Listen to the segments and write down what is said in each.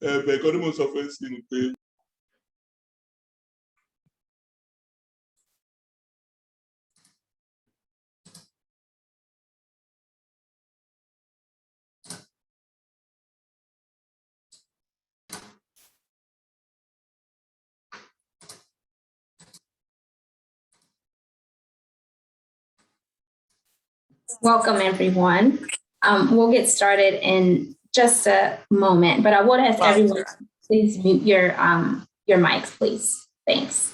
Vengono sofferti in te. Welcome, everyone. We'll get started in just a moment, but I would ask everyone to please mute your mics, please. Thanks.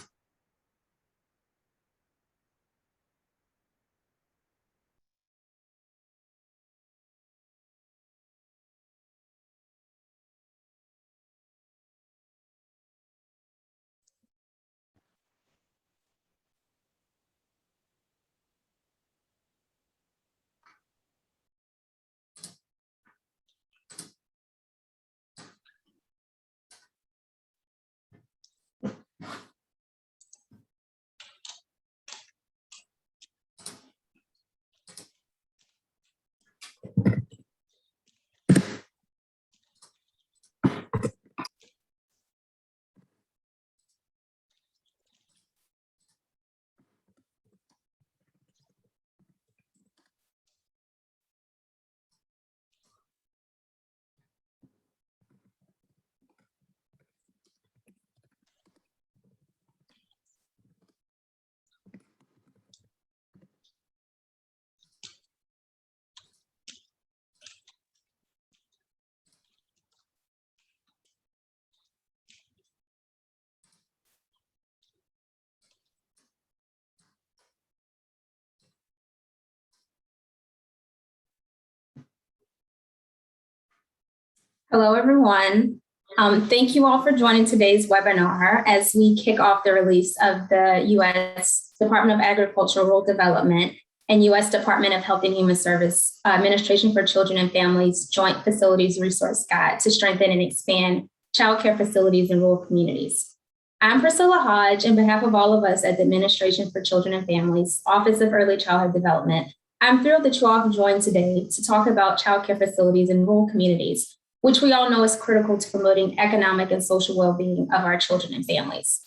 Hello, everyone. Thank you all for joining today's webinar as we kick off the release of the U.S. Department of Agriculture, Rural Development and U.S. Department of Health and Human Service Administration for Children and Families Joint Facilities Resource Guide to strengthen and expand child care facilities in rural communities. I'm Priscilla Hodge. On behalf of all of us at the Administration for Children and Families, Office of Early Childhood Development, I'm thrilled that you all have joined today to talk about child care facilities in rural communities, which we all know is critical to promoting economic and social well-being of our children and families.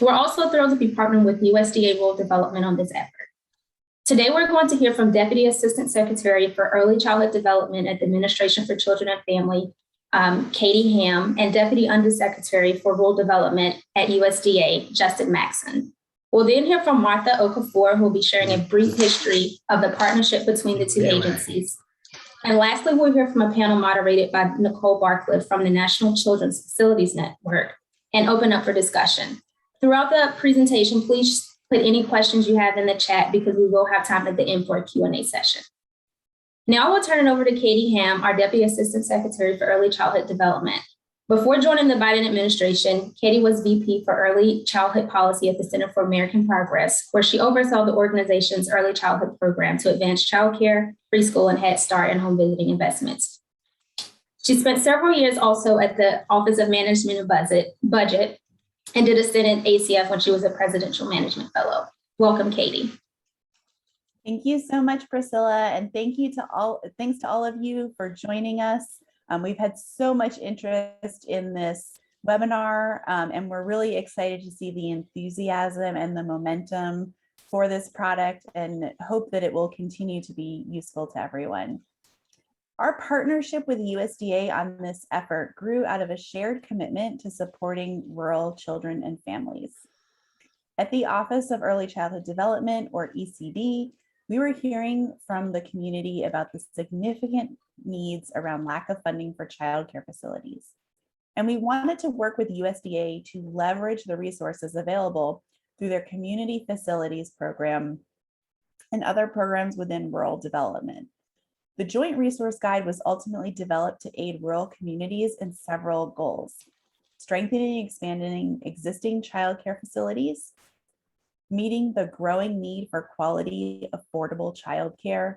We're also thrilled to be partnering with USDA Rural Development on this effort. Today, we're going to hear from Deputy Assistant Secretary for Early Childhood Development at the Administration for Children and Family, Katie Hamm, and Deputy Undersecretary for Rural Development at USDA, Justin Maxson. We'll then hear from Martha Okafor, who will be sharing a brief history of the partnership between the two agencies. And lastly, we'll hear from a panel moderated by Nicole Barclay from the National Children's Facilities Network and open up for discussion. Throughout the presentation, please put any questions you have in the chat because we will have time at the end for a Q&A session. Now I will turn it over to Katie Hamm, our Deputy Assistant Secretary for Early Childhood Development. Before joining the Biden administration, Katie was VP for Early Childhood Policy at the Center for American Progress, where she oversaw the organization's early childhood program to advance childcare, preschool, and Head Start and home visiting investments. She spent several years also at the Office of Management and Budget and did a stint at ACF when she was a Presidential Management Fellow. Welcome, Katie. Thank you so much, Priscilla, and thanks to all of you for joining us. We've had so much interest in this webinar, and we're really excited to see the enthusiasm and the momentum for this product and hope that it will continue to be useful to everyone. Our partnership with USDA on this effort grew out of a shared commitment to supporting rural children and families. At the Office of Early Childhood Development, or ECD, we were hearing from the community about the significant needs around lack of funding for childcare facilities. And we wanted to work with USDA to leverage the resources available through their community facilities program and other programs within rural development. The Joint Resource Guide was ultimately developed to aid rural communities in several goals: strengthening and expanding existing childcare facilities, meeting the growing need for quality, affordable childcare,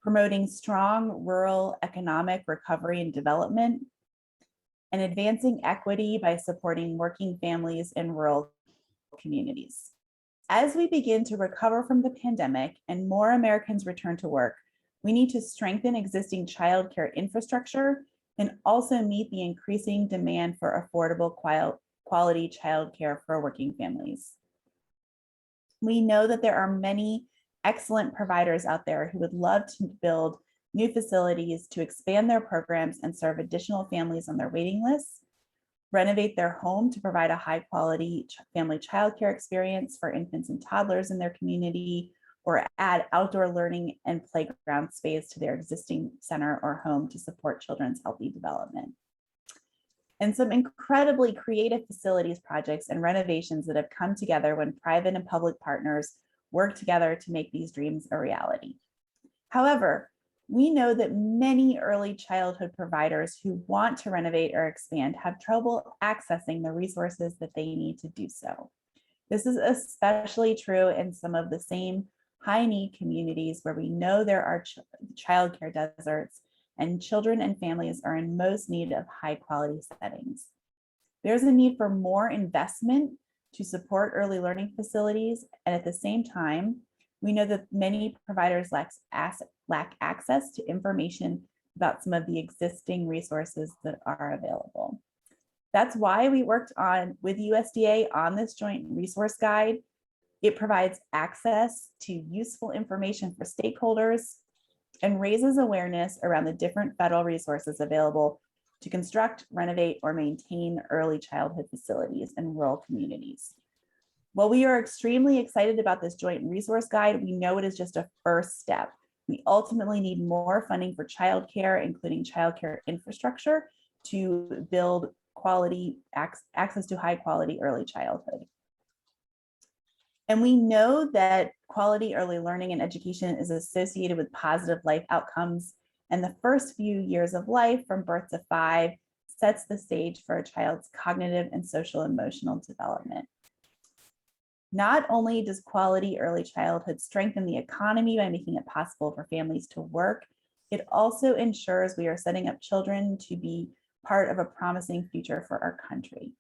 promoting strong rural economic recovery and development, and advancing equity by supporting working families in rural communities. As we begin to recover from the pandemic and more Americans return to work, We need to strengthen existing childcare infrastructure and also meet the increasing demand for affordable quality childcare for working families. We know that there are many excellent providers out there who would love to build new facilities to expand their programs and serve additional families on their waiting lists, renovate their home to provide a high quality family childcare experience for infants and toddlers in their community, or add outdoor learning and playground space to their existing center or home to support children's healthy development. And some incredibly creative facilities projects and renovations that have come together when private and public partners work together to make these dreams a reality. However, we know that many early childhood providers who want to renovate or expand have trouble accessing the resources that they need to do so. This is especially true in some of the same high-need communities where we know there are childcare deserts and children and families are in most need of high-quality settings. There's a need for more investment to support early learning facilities, and at the same time, we know that many providers lack access to information about some of the existing resources that are available. That's why we worked with USDA on this joint resource guide. It provides access to useful information for stakeholders and raises awareness around the different federal resources available to construct, renovate, or maintain early childhood facilities in rural communities. While we are extremely excited about this joint resource guide, we know it is just a first step. We ultimately need more funding for childcare, including childcare infrastructure, to build quality access to high quality early childhood. And we know that quality early learning and education is associated with positive life outcomes. And the first few years of life from birth to 5 sets the stage for a child's cognitive and social emotional development. Not only does quality early childhood strengthen the economy by making it possible for families to work, it also ensures we are setting up children to be part of a promising future for our country.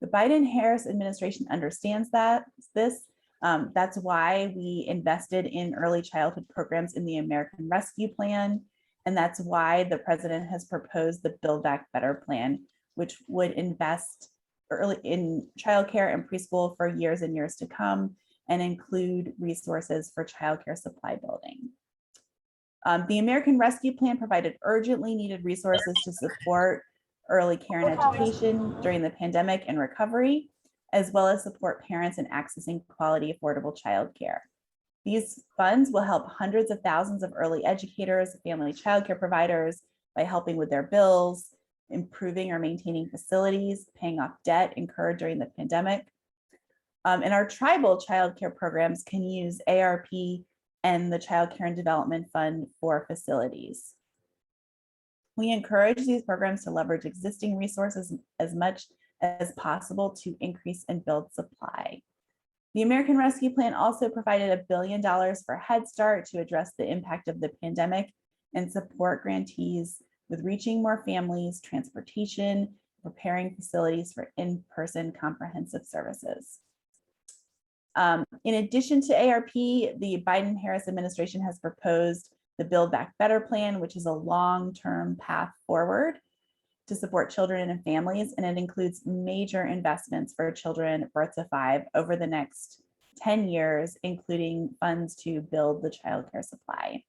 The Biden-Harris administration understands that's why we invested in early childhood programs in the American Rescue Plan, and that's why the president has proposed the Build Back Better plan, which would invest early in childcare and preschool for years and years to come, and include resources for childcare supply building. The American Rescue Plan provided urgently needed resources to support early care and education during the pandemic and recovery, as well as support parents in accessing quality, affordable childcare. These funds will help hundreds of thousands of early educators, family childcare providers by helping with their bills, improving or maintaining facilities, paying off debt incurred during the pandemic. And our tribal childcare programs can use ARP and the Child Care and Development Fund for facilities. We encourage these programs to leverage existing resources as much as possible to increase and build supply. The American Rescue Plan also provided $1 billion for Head Start to address the impact of the pandemic and support grantees with reaching more families, transportation, preparing facilities for in-person comprehensive services. In addition to ARP, the Biden-Harris administration has proposed the Build Back Better plan, which is a long-term path forward to support children and families, and it includes major investments for children birth to 5 over the next 10 years, including funds to build the childcare supply.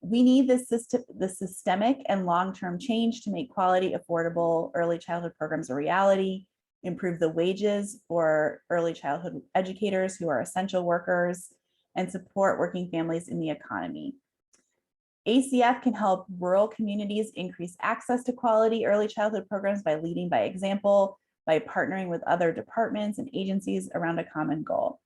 We need the systemic and long-term change to make quality, affordable early childhood programs a reality, improve the wages for early childhood educators who are essential workers, and support working families in the economy. ACF can help rural communities increase access to quality early childhood programs by leading by example, by partnering with other departments and agencies around a common goal.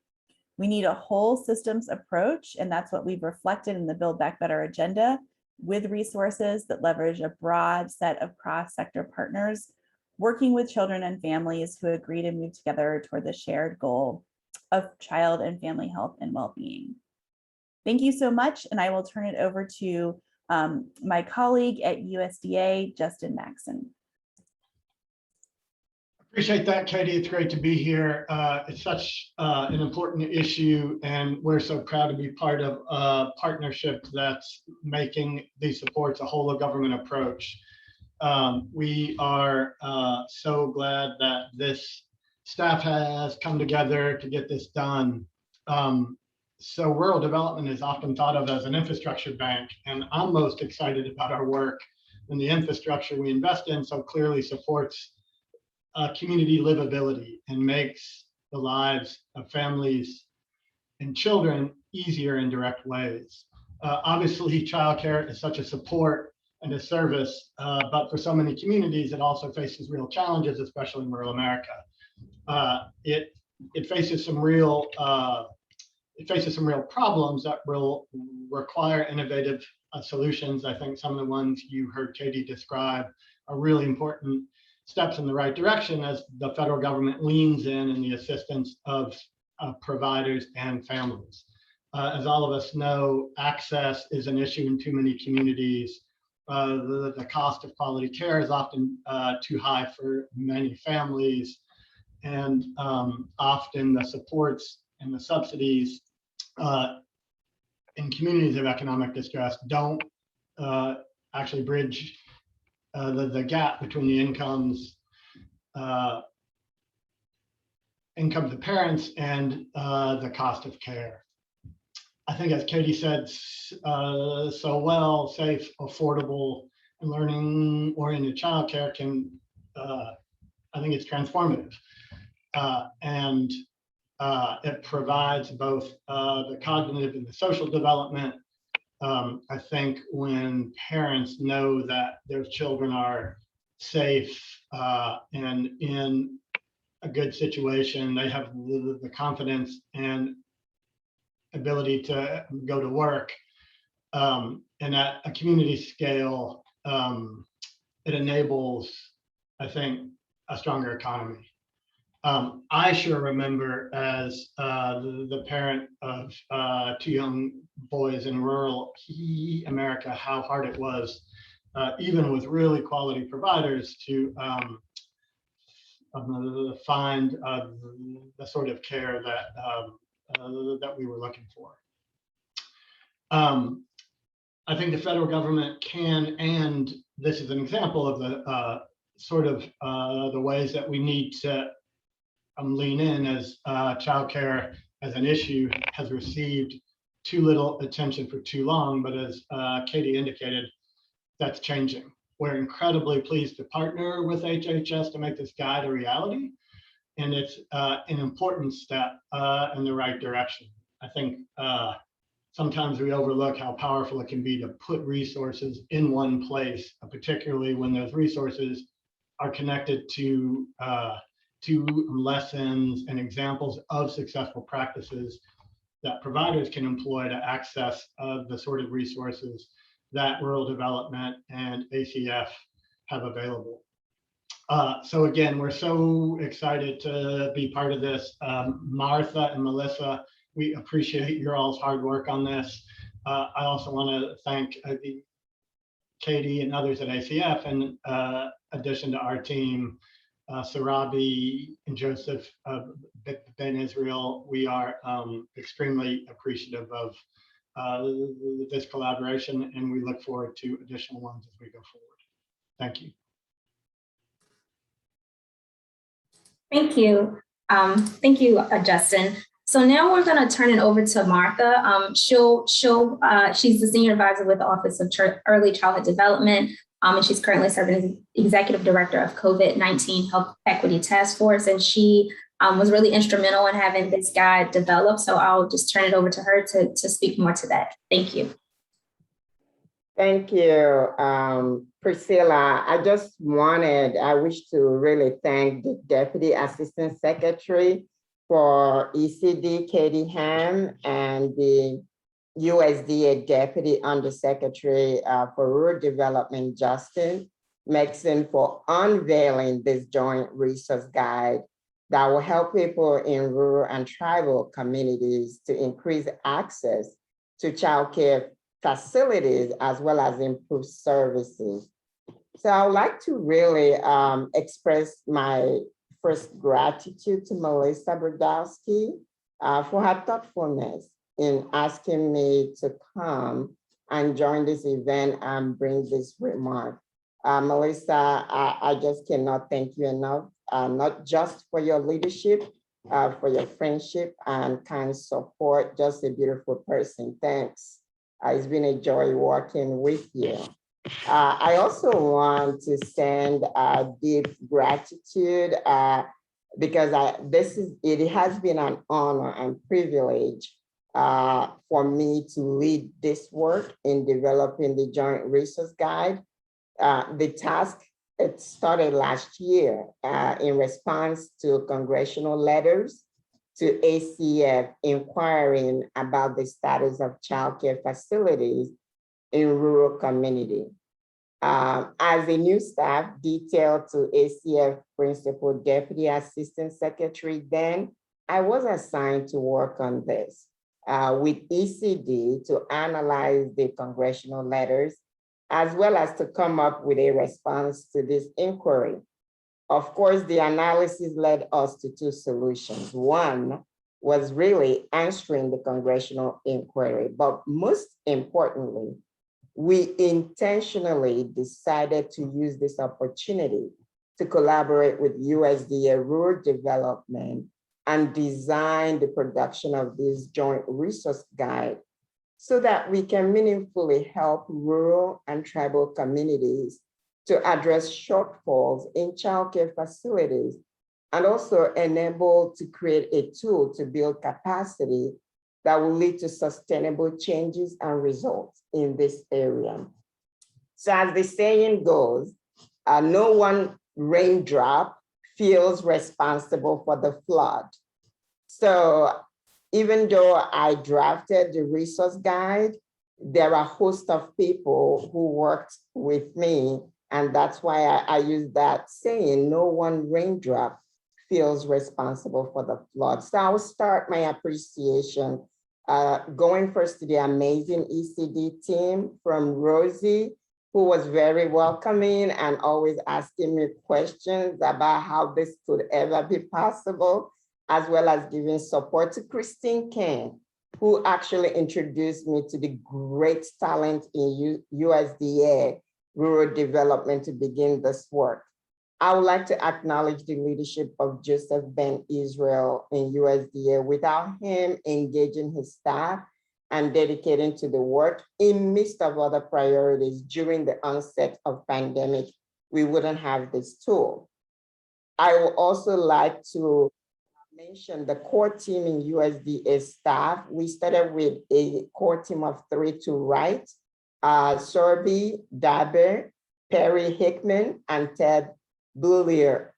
We need a whole systems approach, and that's what we've reflected in the Build Back Better agenda, with resources that leverage a broad set of cross-sector partners, working with children and families who agree to move together toward the shared goal of child and family health and well-being. Thank you so much, and I will turn it over to my colleague at USDA, Justin Maxson. Appreciate that, Katie. It's great to be here. It's such an important issue, and we're so proud to be part of a partnership that's making these supports a whole of government approach. We are so glad that this staff has come together to get this done. So rural development is often thought of as an infrastructure bank, and I'm most excited about our work when the infrastructure we invest in so clearly supports community livability and makes the lives of families and children easier in direct ways. Obviously, childcare is such a support and a service, but for so many communities, it also faces real challenges, especially in rural America. It faces some real problems that will require innovative solutions. I think some of the ones you heard Katie describe are really important steps in the right direction as the federal government leans in the assistance of providers and families. As all of us know, access is an issue in too many communities. The cost of quality care is often too high for many families, and often the supports and the subsidies in communities of economic distress don't actually bridge the gap between the incomes of parents and the cost of care. I think, as Katie said so well, safe, affordable, and learning-oriented childcare can, I think it's transformative. And it provides both the cognitive and the social development. I think when parents know that their children are safe and in a good situation, they have the confidence and ability to go to work. And at a community scale, it enables, I think, a stronger economy. I sure remember as the parent of two young boys in rural America, how hard it was, even with really quality providers, to find the sort of care that we were looking for. I think the federal government can, and this is an example of the sort of the ways that we need to lean in, as childcare as an issue has received too little attention for too long. But as Katie indicated, that's changing. We're incredibly pleased to partner with HHS to make this guide a reality. And it's an important step in the right direction. I think sometimes we overlook how powerful it can be to put resources in one place, particularly when those resources are connected to lessons and examples of successful practices that providers can employ to access the sort of resources that rural development and ACF have available. So again, we're so excited to be part of this. Martha and Melissa, we appreciate your all's hard work on this. I also want to thank Katie and others at ACF, in addition to our team, Sarabi and Joseph Ben Israel. We are extremely appreciative of this collaboration, and we look forward to additional ones as we go forward. Thank you. Thank you. Thank you, Justin. So now we're going to turn it over to Martha. She's the Senior Advisor with the Office of Early Childhood Development, and she's currently serving as Executive Director of COVID-19 Health Equity Task Force, and she was really instrumental in having this guide developed. So I'll just turn it over to her to speak more to that. Thank you. Thank you, Priscilla. I wish to really thank the Deputy Assistant Secretary for ECD, Katie Hamm, and the USDA Deputy Undersecretary for Rural Development, Justin Maxson, for unveiling this joint resource guide that will help people in rural and tribal communities to increase access to child care facilities as well as improve services. So I would like to really express my first gratitude to Melissa Brodowski for her thoughtfulness in asking me to come and join this event and bring this remark. Melissa, I just cannot thank you enough, not just for your leadership, for your friendship and kind support, just a beautiful person. Thanks. It's been a joy working with you. I also want to send deep gratitude because it has been an honor and privilege for me to lead this work in developing the Joint Resource Guide. The task, it started last year in response to congressional letters to ACF inquiring about the status of childcare facilities in rural community. As a new staff detailed to ACF Principal Deputy Assistant Secretary, then I was assigned to work on this with ECD to analyze the congressional letters, as well as to come up with a response to this inquiry. Of course, the analysis led us to two solutions. One was really answering the congressional inquiry, but most importantly, we intentionally decided to use this opportunity to collaborate with USDA Rural Development and design the production of this joint resource guide so that we can meaningfully help rural and tribal communities to address shortfalls in childcare facilities and also enable to create a tool to build capacity that will lead to sustainable changes and results in this area. So as the saying goes, no one raindrop feels responsible for the flood. So even though I drafted the resource guide, there are a host of people who worked with me, and that's why I use that saying, no one raindrop feels responsible for the flood. So I'll start my appreciation going first to the amazing ECD team, from Rosie, who was very welcoming and always asking me questions about how this could ever be possible, as well as giving support to Christine King, who actually introduced me to the great talent in USDA Rural Development to begin this work. I would like to acknowledge the leadership of Joseph Ben Israel in USDA. Without him engaging his staff and dedicating to the work in midst of other priorities during the onset of pandemic, we wouldn't have this tool. I would also like to mention the core team in USDA staff. We started with a core team of 3 to write, Sorby, Daber, Perry Hickman, and Ted Bulow,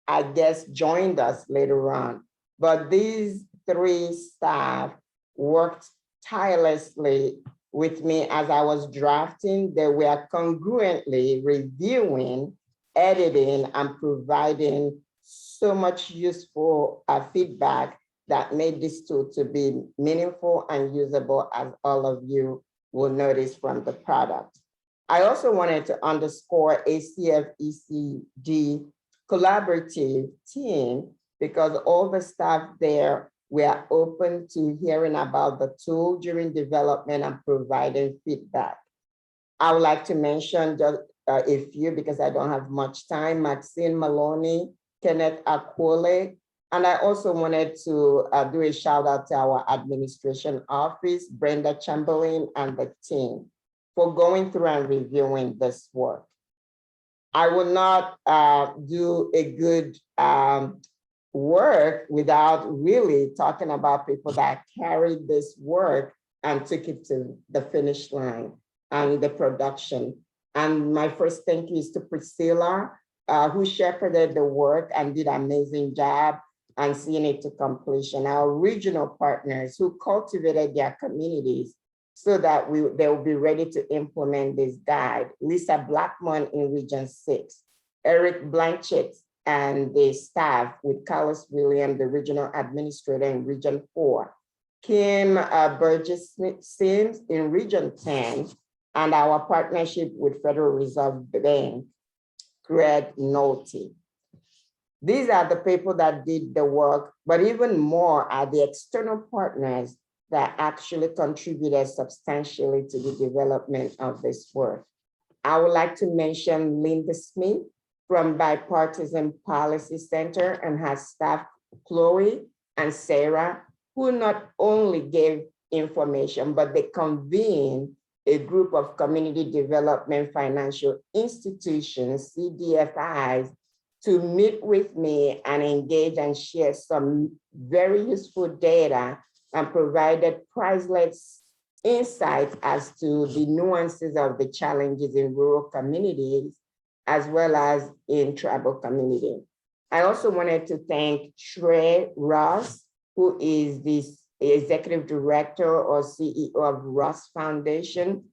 I guess, joined us later on. But these 3 staff worked tirelessly with me as I was drafting. They were congruently reviewing, editing, and providing so much useful feedback that made this tool to be meaningful and usable, as all of you will notice from the product. I also wanted to underscore ACF ECD collaborative team, because all the staff there were open to hearing about the tool during development and providing feedback. I would like to mention just a few, because I don't have much time: Maxine Maloney, Kenneth Aquile, and I also wanted to do a shout out to our administration office, Brenda Chamberlain, and the team for going through and reviewing this work. I will not do a good work without really talking about people that carried this work and took it to the finish line and the production. And my first thank you is to Priscilla, who shepherded the work and did an amazing job and seeing it to completion. Our regional partners who cultivated their communities so that they will be ready to implement this guide: Lisa Blackmon in Region 6, Eric Blanchett and the staff with Carlos William, the regional administrator in Region 4, Kim Burgess-Sims in Region 10, and our partnership with Federal Reserve Bank, Greg Nolte. These are the people that did the work, but even more are the external partners that actually contributed substantially to the development of this work. I would like to mention Linda Smith from Bipartisan Policy Center and her staff, Chloe and Sarah, who not only gave information, but they convened a group of community development financial institutions, CDFIs, to meet with me and engage and share some very useful data and provided priceless insights as to the nuances of the challenges in rural communities, as well as in tribal communities. I also wanted to thank Trey Ross, who is the executive director or CEO of Ross Foundation,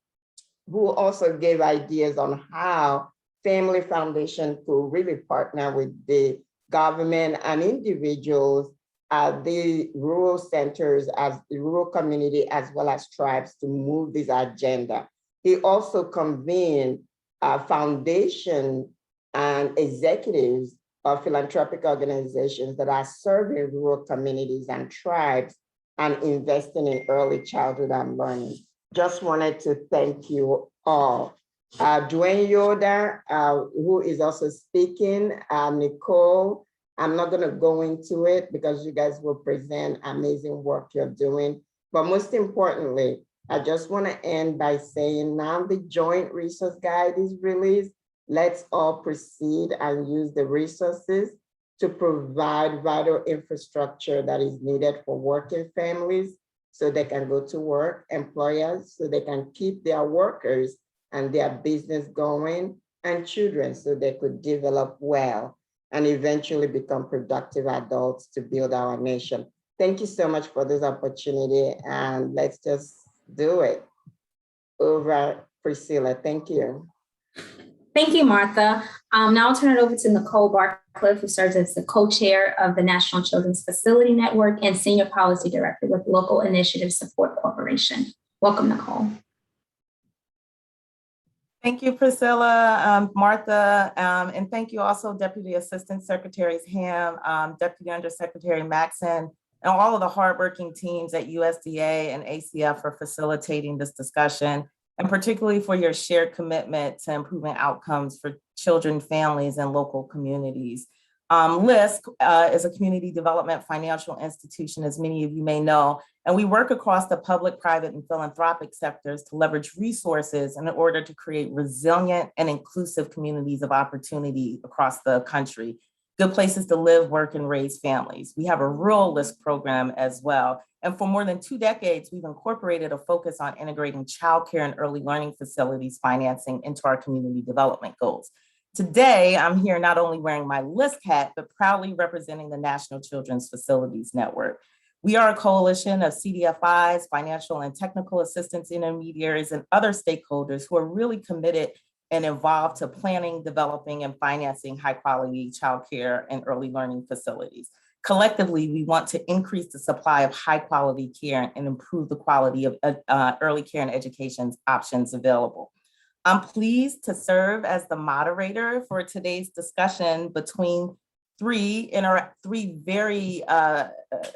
who also gave ideas on how Family Foundation could really partner with the government and individuals at the rural centers, as the rural community, as well as tribes, to move this agenda. He also convened a foundation and executives of philanthropic organizations that are serving rural communities and tribes and investing in early childhood and learning. Just wanted to thank you all. Dwayne Yoder, who is also speaking, Nicole, I'm not going to go into it because you guys will present amazing work you're doing. But most importantly, I just want to end by saying now the joint resource guide is released. Let's all proceed and use the resources to provide vital infrastructure that is needed for working families so they can go to work, employers so they can keep their workers and their business going, and children so they could develop well and eventually become productive adults to build our nation. Thank you so much for this opportunity, and let's just do it. Over, Priscilla, thank you. Thank you, Martha. Now I'll turn it over to Nicole Barclay, who serves as the co-chair of the National Children's Facility Network and Senior Policy Director with Local Initiative Support Corporation. Welcome, Nicole. Thank you, Priscilla, Martha, and thank you also Deputy Assistant Secretaries Hamm, Deputy Undersecretary Maxon, and all of the hardworking teams at USDA and ACF for facilitating this discussion, and particularly for your shared commitment to improving outcomes for children, families, and local communities. LISC is a community development financial institution, as many of you may know, and we work across the public, private, and philanthropic sectors to leverage resources in order to create resilient and inclusive communities of opportunity across the country. Good places to live, work, and raise families. We have a rural LISC program as well. And for more than 2 decades, we've incorporated a focus on integrating childcare and early learning facilities financing into our community development goals. Today, I'm here not only wearing my LISC hat, but proudly representing the National Children's Facilities Network. We are a coalition of CDFIs, financial and technical assistance intermediaries, and other stakeholders who are really committed and involved to planning, developing, and financing high-quality childcare and early learning facilities. Collectively, we want to increase the supply of high-quality care and improve the quality of early care and education options available. I'm pleased to serve as the moderator for today's discussion between three very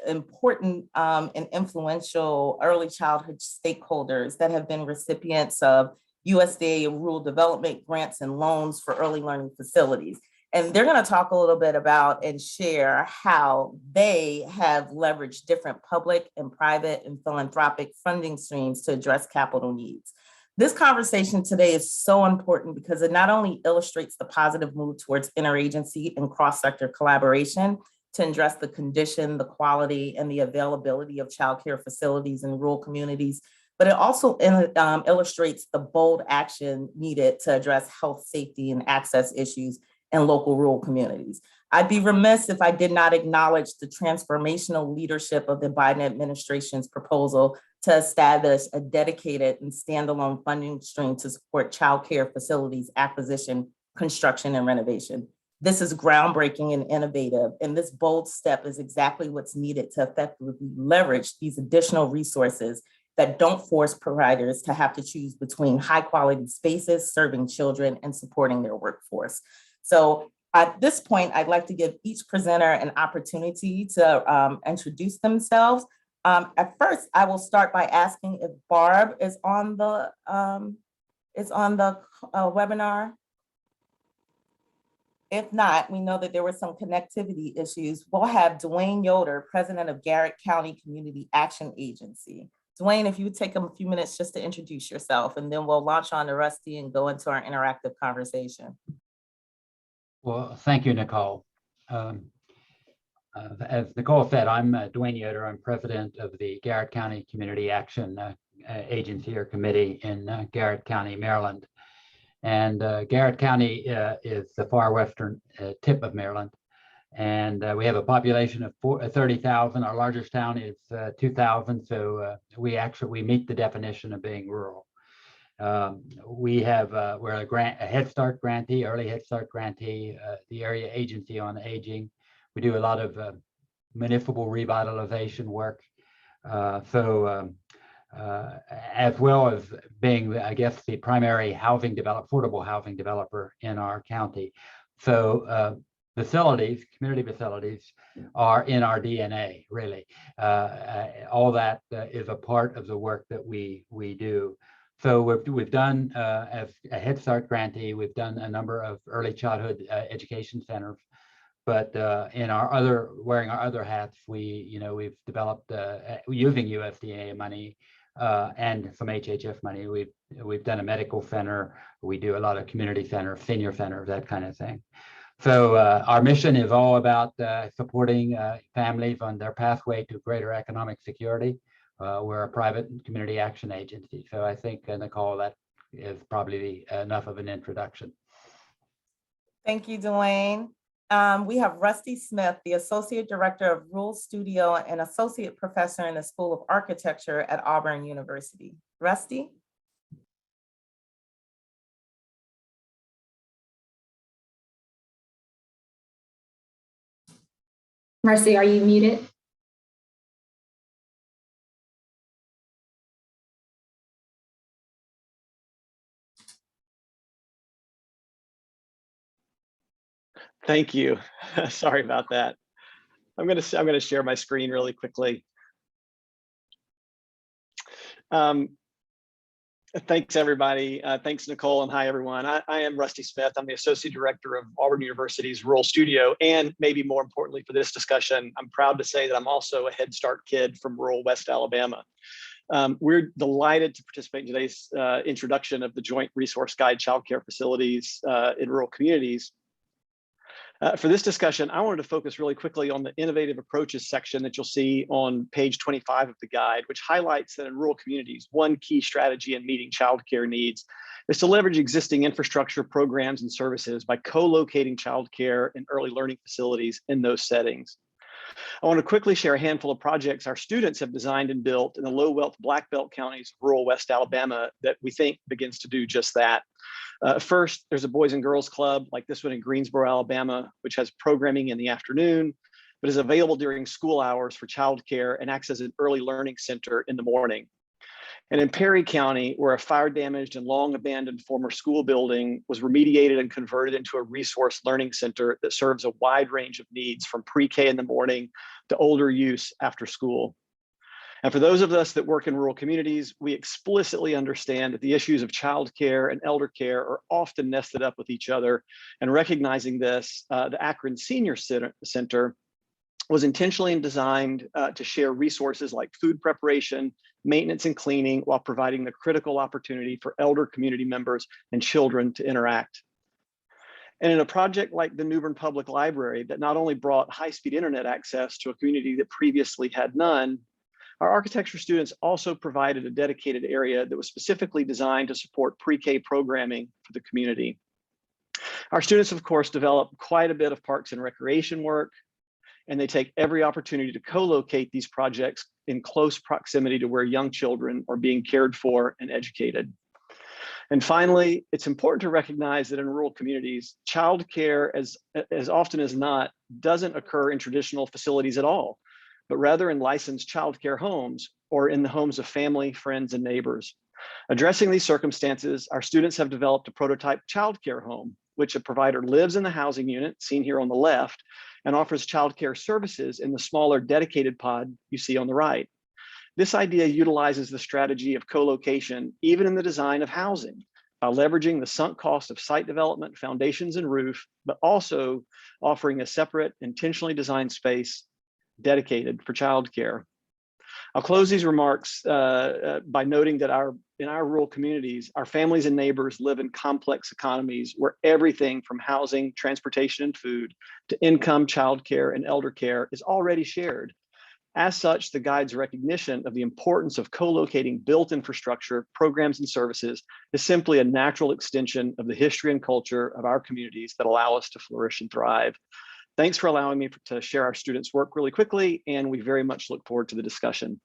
important and influential early childhood stakeholders that have been recipients of USDA rural development grants and loans for early learning facilities. And they're going to talk a little bit about and share how they have leveraged different public and private and philanthropic funding streams to address capital needs. This conversation today is so important because it not only illustrates the positive move towards interagency and cross-sector collaboration to address the condition, the quality, and the availability of childcare facilities in rural communities, but it also illustrates the bold action needed to address health, safety, and access issues in local rural communities. I'd be remiss if I did not acknowledge the transformational leadership of the Biden administration's proposal to establish a dedicated and standalone funding stream to support childcare facilities acquisition, construction, and renovation. This is groundbreaking and innovative, and this bold step is exactly what's needed to effectively leverage these additional resources that don't force providers to have to choose between high quality spaces, serving children, and supporting their workforce. So At this point, I'd like to give each presenter an opportunity to introduce themselves. At first, I will start by asking if Barb is on the webinar. If not, we know that there were some connectivity issues. We'll have Dwayne Yoder, President of Garrett County Community Action Agency. Dwayne, if you would take a few minutes just to introduce yourself, and then we'll launch on to Rusty and go into our interactive conversation. Well, thank you, Nicole. As Nicole said, I'm Dwayne Yoder. I'm president of the Garrett County Community Action Agency or Committee in Garrett County, Maryland. And Garrett County is the far western tip of Maryland. And we have a population of 30,000. Our largest town is 2,000. So we meet the definition of being rural. We're a Head Start grantee, early Head Start grantee, the area agency on aging. We do a lot of municipal revitalization work. As well as being, I guess, the primary affordable housing developer in our county. So community facilities are in our DNA, really. All that is a part of the work that we do. So we've done, as a Head Start grantee, we've done a number of early childhood education centers. But wearing our other hats, we've developed using USDA money and some HHS money. We've done a medical center. We do a lot of community centers, senior centers, that kind of thing. So our mission is all about supporting families on their pathway to greater economic security. We're a private community action agency. So I think, Nicole, that is probably enough of an introduction. Thank you, Dwayne. We have Rusty Smith, the Associate Director of Rural Studio and Associate Professor in the School of Architecture at Auburn University. Rusty? Mercy, are you muted? Thank you. Sorry about that. I'm going to share my screen really quickly. Thanks, everybody. Thanks, Nicole, and hi, everyone. I am Rusty Smith. I'm the Associate Director of Auburn University's Rural Studio, and maybe more importantly for this discussion, I'm proud to say that I'm also a Head Start kid from rural West Alabama. We're delighted to participate in today's introduction of the Joint Resource Guide Childcare Facilities in Rural Communities. For this discussion, I wanted to focus really quickly on the innovative approaches section that you'll see on page 25 of the guide, which highlights that in rural communities, one key strategy in meeting childcare needs is to leverage existing infrastructure, programs, and services by co-locating childcare and early learning facilities in those settings. I want to quickly share a handful of projects our students have designed and built in the low wealth Black Belt counties of rural West Alabama that we think begins to do just that. First, there's a Boys and Girls Club like this one in Greensboro, Alabama, which has programming in the afternoon, but is available during school hours for childcare and acts as an early learning center in the morning. And in Perry County, where a fire damaged and long abandoned former school building was remediated and converted into a resource learning center that serves a wide range of needs from pre-K in the morning to older use after school. And for those of us that work in rural communities, we explicitly understand that the issues of childcare and elder care are often nested up with each other. And recognizing this, the Akron Senior Center was intentionally designed to share resources like food preparation, maintenance, and cleaning, while providing the critical opportunity for elder community members and children to interact. And in a project like the New Bern Public Library that not only brought high-speed internet access to a community that previously had none, our architecture students also provided a dedicated area that was specifically designed to support pre-K programming for the community. Our students, of course, develop quite a bit of parks and recreation work, and they take every opportunity to co-locate these projects in close proximity to where young children are being cared for and educated. And finally, it's important to recognize that in rural communities, childcare, as often as not, doesn't occur in traditional facilities at all, but rather in licensed childcare homes or in the homes of family, friends, and neighbors. Addressing these circumstances, our students have developed a prototype childcare home which a provider lives in the housing unit, seen here on the left, and offers childcare services in the smaller dedicated pod you see on the right. This idea utilizes the strategy of co-location even in the design of housing, by leveraging the sunk cost of site development, foundations, and roof, but also offering a separate, intentionally designed space dedicated for childcare. I'll close these remarks by noting that in our rural communities, our families and neighbors live in complex economies where everything from housing, transportation, and food to income, childcare, and elder care is already shared. As such, the guide's recognition of the importance of co-locating built infrastructure, programs, and services is simply a natural extension of the history and culture of our communities that allow us to flourish and thrive. Thanks for allowing me to share our students' work really quickly, and we very much look forward to the discussion.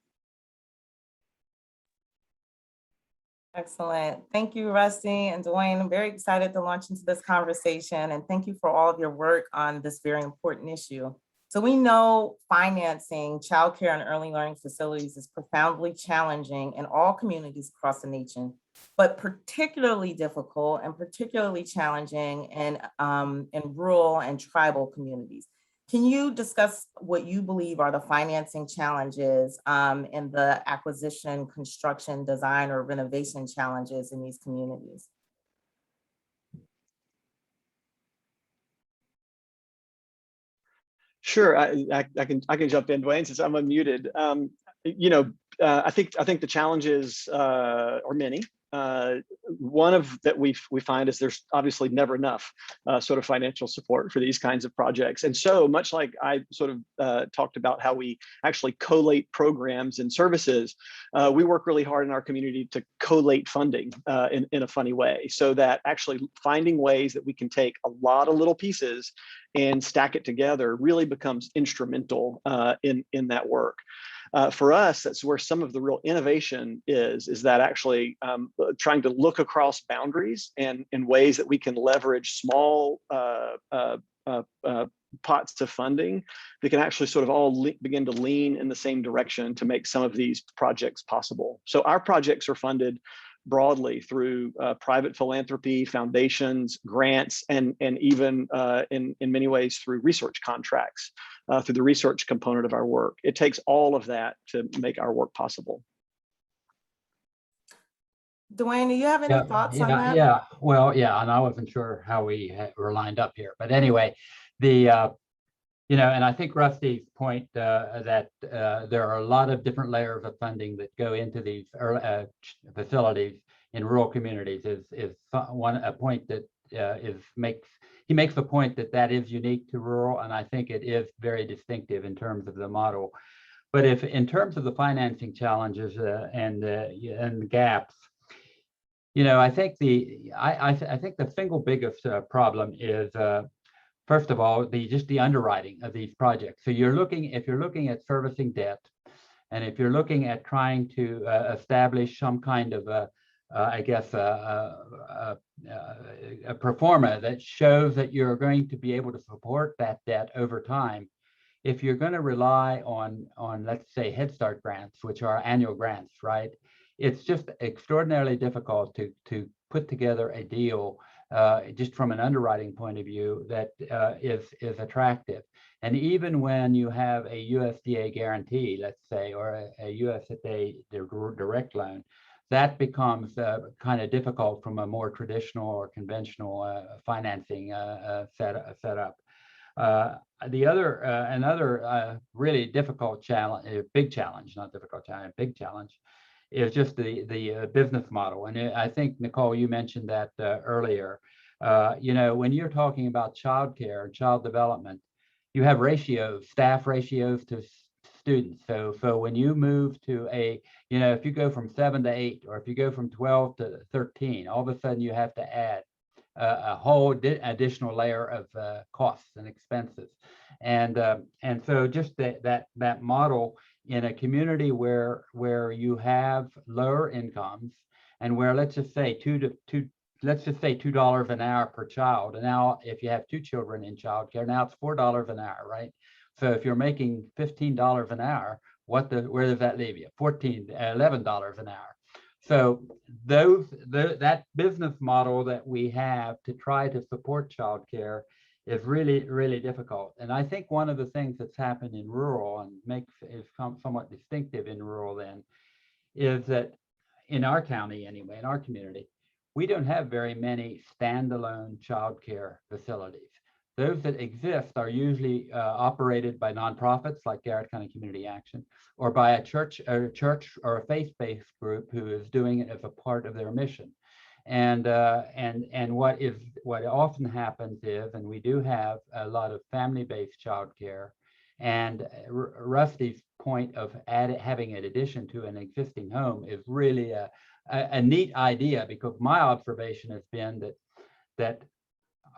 Excellent. Thank you, Rusty and Dwayne. I'm very excited to launch into this conversation, and thank you for all of your work on this very important issue. So we know financing childcare and early learning facilities is profoundly challenging in all communities across the nation, but particularly difficult and particularly challenging in rural and tribal communities. Can you discuss what you believe are the financing challenges in the acquisition, construction, design, or renovation challenges in these communities? Sure, I can jump in, Dwayne, since I'm unmuted. I think the challenges are many. One of that we find is there's obviously never enough sort of financial support for these kinds of projects. And so much like I sort of talked about how we actually collate programs and services, we work really hard in our community to collate funding in a funny way, so that actually finding ways that we can take a lot of little pieces and stack it together really becomes instrumental in that work. For us, that's where some of the real innovation is that actually trying to look across boundaries and in ways that we can leverage small pots of funding that can actually sort of all begin to lean in the same direction to make some of these projects possible. So our projects are funded broadly through private philanthropy, foundations, grants, and even in many ways through research contracts, through the research component of our work. It takes all of that to make our work possible. Dwayne, do you have any thoughts on that? Yeah, well, yeah, and I wasn't sure how we were lined up here, but anyway, and I think Rusty's point that there are a lot of different layers of funding that go into these facilities in rural communities is a point that he makes the point that is unique to rural, and I think it is very distinctive in terms of the model. But if in terms of the financing challenges and the gaps, I think the single biggest problem is first of all, just the underwriting of these projects. So if you're looking at servicing debt, and if you're looking at trying to establish some kind of a pro forma that shows that you're going to be able to support that debt over time, if you're going to rely on let's say Head Start grants, which are annual grants, right? It's just extraordinarily difficult to put together a deal just from an underwriting point of view that is attractive. And even when you have a USDA guarantee, let's say, or a USDA direct loan, that becomes kind of difficult from a more traditional or conventional financing setup. Another really difficult challenge, big challenge, not difficult challenge, big challenge, is just the business model. And I think, Nicole, you mentioned that earlier. When you're talking about childcare and child development, you have ratios, staff ratios to students. So when you move to if you go from 7 to 8, or if you go from 12 to 13, all of a sudden you have to add a whole additional layer of costs and expenses. And so just that model in a community where you have lower incomes, and where let's just say $2 an hour per child. And now if you have 2 children in childcare, now it's $4 an hour, right? So if you're making $15 an hour, where does that leave you? $11 an hour. So that business model that we have to try to support childcare is really, really difficult. And I think one of the things that's happened in rural and is somewhat distinctive in rural then is that in our county anyway, in our community, we don't have very many standalone childcare facilities. Those that exist are usually operated by nonprofits like Garrett County Community Action, or by a church or a faith-based group who is doing it as a part of their mission. And what often happens is, and we do have a lot of family-based childcare, and Rusty's point of having an addition to an existing home is really a neat idea, because my observation has been that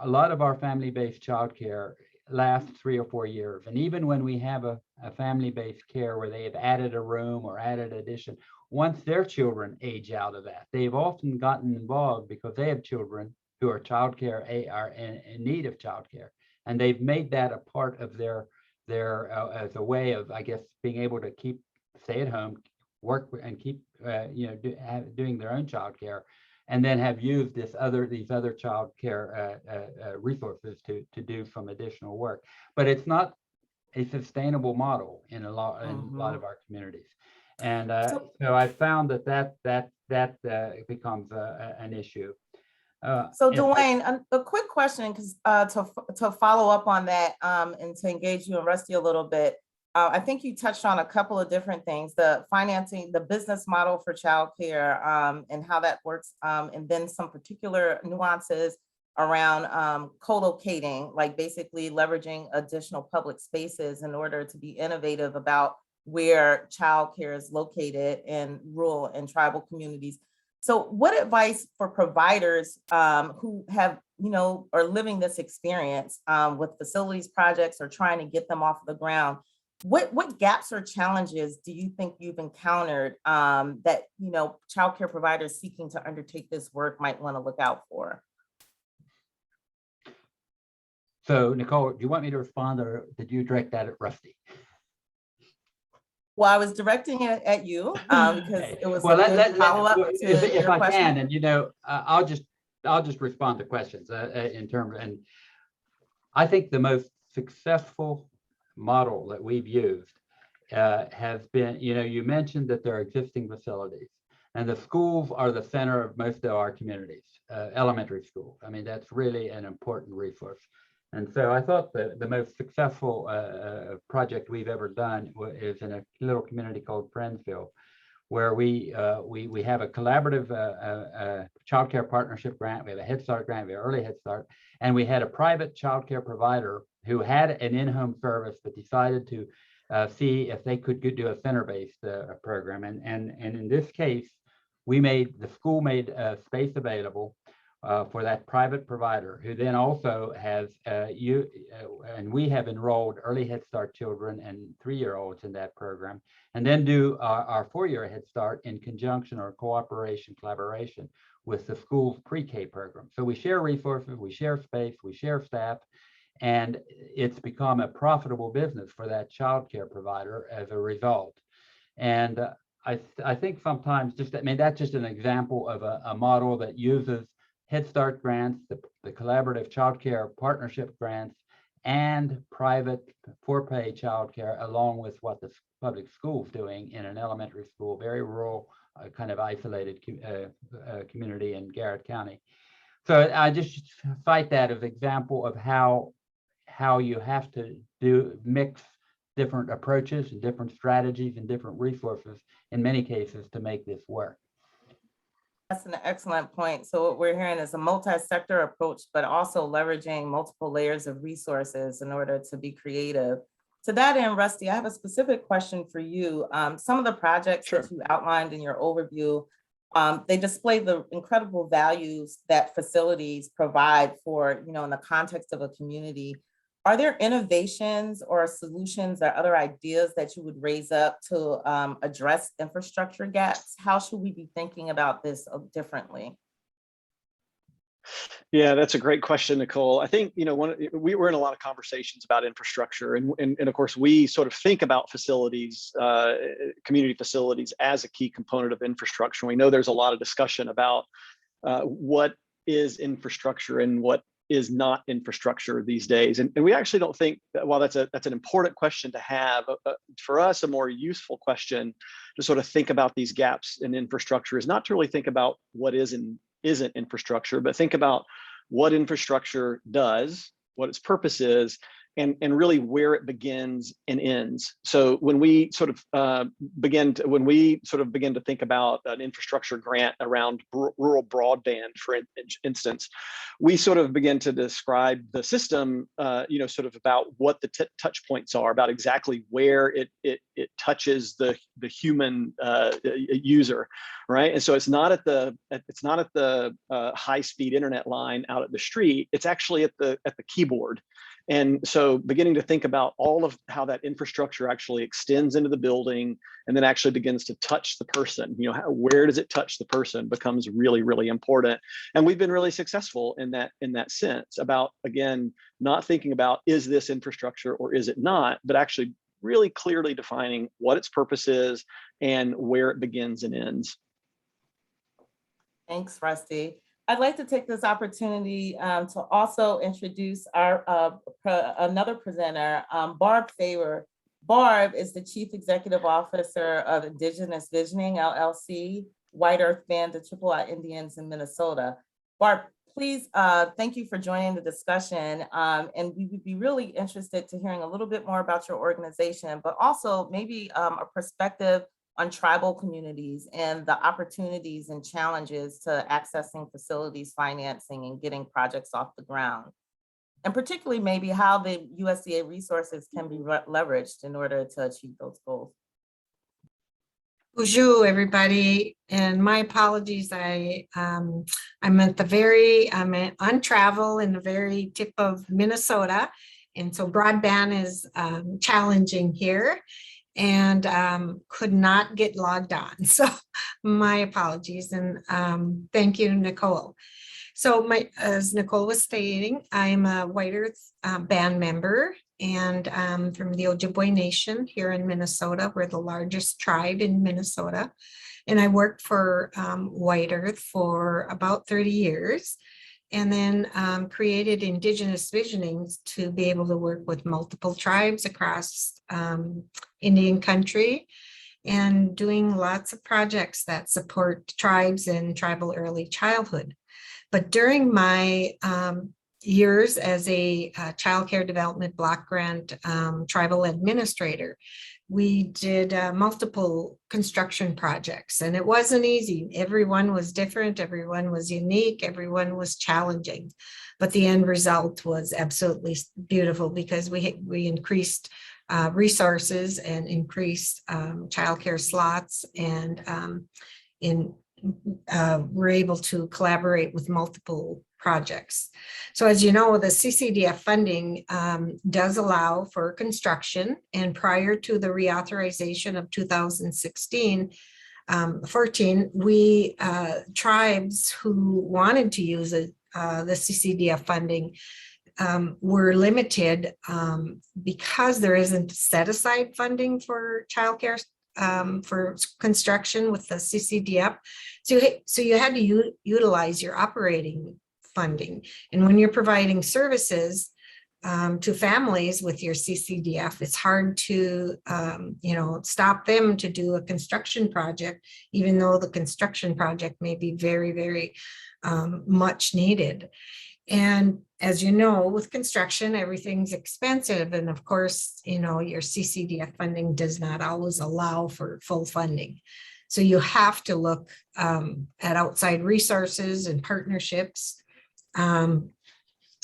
a lot of our family-based childcare lasts 3 or 4 years. And even when we have a family-based care where they have added a room or added addition, once their children age out of that, they've often gotten involved because they have children who are are in need of childcare. And they've made that a part of their as a way of, I guess, being able to stay at home, work and keep doing their own childcare, and then have used these other child care resources to do some additional work. But it's not a sustainable model in a lot of our communities. And so I found that becomes an issue. So Dwayne, a quick question, because to follow up on that and to engage you and Rusty a little bit, I think you touched on a couple of different things: the financing, the business model for childcare, and how that works, and then some particular nuances around co-locating, like basically leveraging additional public spaces in order to be innovative about where childcare is located in rural and tribal communities. So what advice for providers who have, are living this experience with facilities projects or trying to get them off the ground? What gaps or challenges do you think you've encountered that, childcare providers seeking to undertake this work might want to look out for? So Nicole, do you want me to respond, or did you direct that at Rusty? Well, I was directing it at you because it was a good follow-up to if your I question. can, and I'll just respond to questions in terms of, and I think the most successful model that we've used has been, you mentioned that there are existing facilities, and the schools are the center of most of our communities, elementary schools. I mean, that's really an important resource. And so I thought the most successful project we've ever done is in a little community called Friendsville, where we have a collaborative child care partnership grant. We have a Head Start grant, we have early Head Start, and we had a private child care provider who had an in-home service but decided to see if they could do a center-based program. And in this case, the school made space available for that private provider, who then also has and we have enrolled early Head Start children and 3-year-olds in that program, and then do our 4-year Head Start in conjunction or collaboration with the school's pre-K program. So we share resources, we share space, we share staff, and it's become a profitable business for that child care provider as a result. And I think sometimes that's just an example of a model that uses Head Start grants, the collaborative child care partnership grants, and private for-pay child care, along with what the public school's doing in an elementary school, very rural, kind of isolated community in Garrett County. So I just cite that as an example of how you have to mix different approaches and different strategies and different resources in many cases to make this work. That's an excellent point. So what we're hearing is a multi-sector approach, but also leveraging multiple layers of resources in order to be creative. To that end, Rusty, I have a specific question for you. Some of the projects that you outlined in your overview, they display the incredible values that facilities provide for, in the context of a community. Are there innovations or solutions or other ideas that you would raise up to address infrastructure gaps? How should we be thinking about this differently? Yeah, that's a great question, Nicole. I think, we were in a lot of conversations about infrastructure, and of course, we sort of think about facilities, community facilities, as a key component of infrastructure. We know there's a lot of discussion about what is infrastructure and what is not infrastructure these days. And we actually don't think that, while that's an important question to have, for us, a more useful question to sort of think about these gaps in infrastructure is not to really think about what is and isn't infrastructure, but think about what infrastructure does, what its purpose is, and really where it begins and ends. So when we sort of begin to think about an infrastructure grant around rural broadband, for instance, we sort of begin to describe the system, sort of about what the touch points are, about exactly where it touches the human user, right? And so it's not at the high-speed internet line out at the street. It's actually at the keyboard. And so beginning to think about all of how that infrastructure actually extends into the building and then actually begins to touch the person, where does it touch the person, becomes really, really important. And we've been really successful in that sense about, again, not thinking about, is this infrastructure or is it not, but actually really clearly defining what its purpose is and where it begins and ends. Thanks, Rusty. I'd like to take this opportunity to also introduce our another presenter, Barb Faber. Barb is the Chief Executive Officer of Indigenous Visioning, LLC, White Earth Band, the Chippewa Indians in Minnesota. Barb, please, thank you for joining the discussion. And we would be really interested to hearing a little bit more about your organization, but also maybe a perspective on tribal communities and the opportunities and challenges to accessing facilities financing and getting projects off the ground. And particularly maybe how the USDA resources can be leveraged in order to achieve those goals. Bonjour, everybody, and my apologies. I'm on travel in the very tip of Minnesota, and so broadband is challenging here, and could not get logged on. So my apologies, and thank you, Nicole. So as Nicole was stating, I'm a White Earth band member, and from the Ojibwe Nation here in Minnesota. We're the largest tribe in Minnesota. And I worked for White Earth for about 30 years, and then created Indigenous Visionings to be able to work with multiple tribes across Indian country, and doing lots of projects that support tribes and tribal early childhood. But during my years as a child care development block grant tribal administrator, we did multiple construction projects, and it wasn't easy. Everyone was different, everyone was unique, everyone was challenging, but the end result was absolutely beautiful because we increased resources and increased childcare slots, and we're able to collaborate with multiple projects. So as you know, the CCDF funding does allow for construction, and prior to the reauthorization of 2014, we tribes who wanted to use the CCDF funding were limited because there isn't set aside funding for childcare for construction with the CCDF. So you had to utilize your operating funding. And when you're providing services to families with your CCDF, it's hard to stop them to do a construction project, even though the construction project may be very, very much needed. And as you know, with construction, everything's expensive. And of course, your CCDF funding does not always allow for full funding. So you have to look at outside resources and partnerships.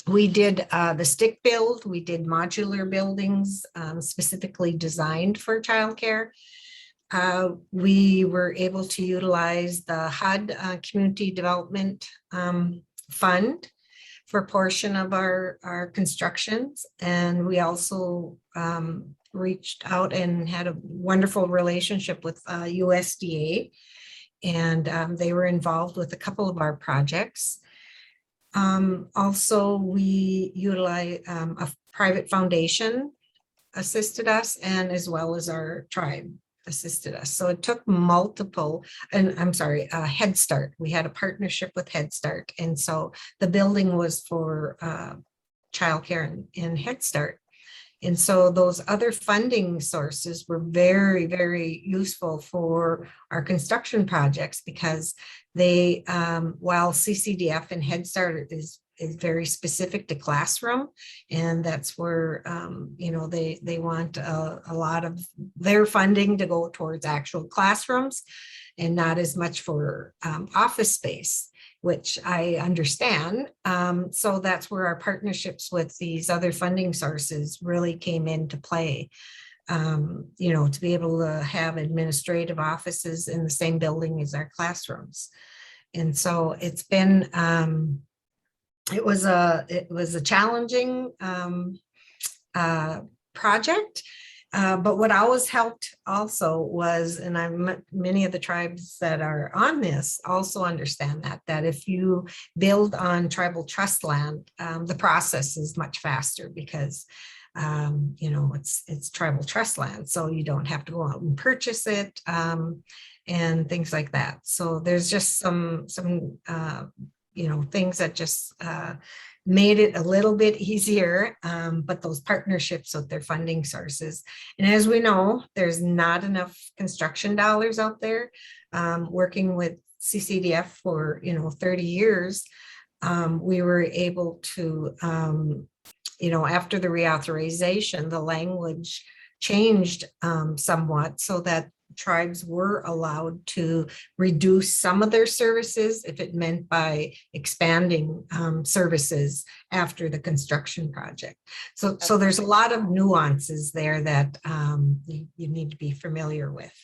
We did the stick build, we did modular buildings specifically designed for childcare. We were able to utilize the HUD Community Development Fund for a portion of our constructions. And we also reached out and had a wonderful relationship with USDA, and they were involved with a couple of our projects. Also, we utilize a private foundation assisted us, and as well as our tribe assisted us. So it took multiple, and I'm sorry, Head Start. We had a partnership with Head Start. And so the building was for childcare and Head Start. And so those other funding sources were very, very useful for our construction projects, because they, while CCDF and Head Start is very specific to classroom, and that's where, you know, they want a lot of their funding to go towards actual classrooms and not as much for office space, which I understand. So that's where our partnerships with these other funding sources really came into play. You know, to be able to have administrative offices in the same building as our classrooms. And so it's been, it was a challenging project. But what always helped also was, and many of the tribes that are on this also understand that if you build on tribal trust land, the process is much faster, because you know, it's tribal trust land, so you don't have to go out and purchase it and things like that. So there's just some you know, things that just made it a little bit easier, but those partnerships with their funding sources. And as we know, there's not enough construction dollars out there. Working with CCDF for, you know, 30 years, we were able to, you know, after the reauthorization, the language changed somewhat so that tribes were allowed to reduce some of their services if it meant by expanding services after the construction project. So there's a lot of nuances there that you need to be familiar with.